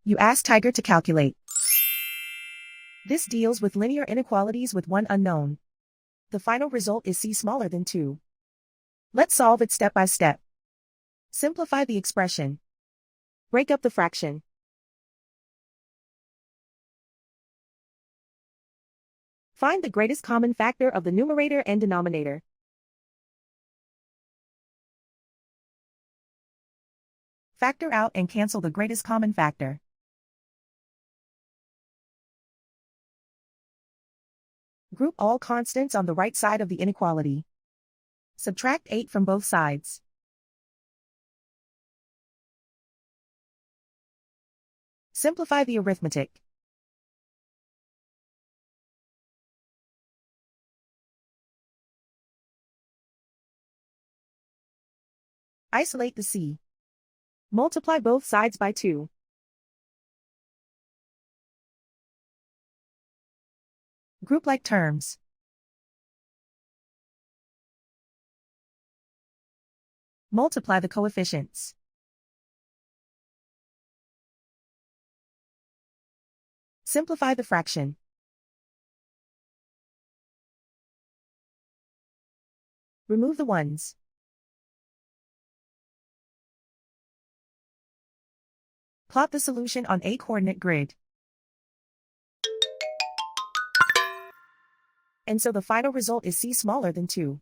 You ask Tiger to calculate. This deals with linear inequalities with one unknown. The final result is c smaller than 2. Let's solve it step by step. Simplify the expression. Break up the fraction. Find the greatest common factor of the numerator and denominator. Factor out and cancel the greatest common factor. Group all constants on the right side of the inequality. Subtract 8 from both sides. Simplify the arithmetic. Isolate the c. Multiply both sides by 2. Group like terms. Multiply the coefficients. Simplify the fraction. Remove the ones. Plot the solution on a coordinate grid. And so the final result is c smaller than 2.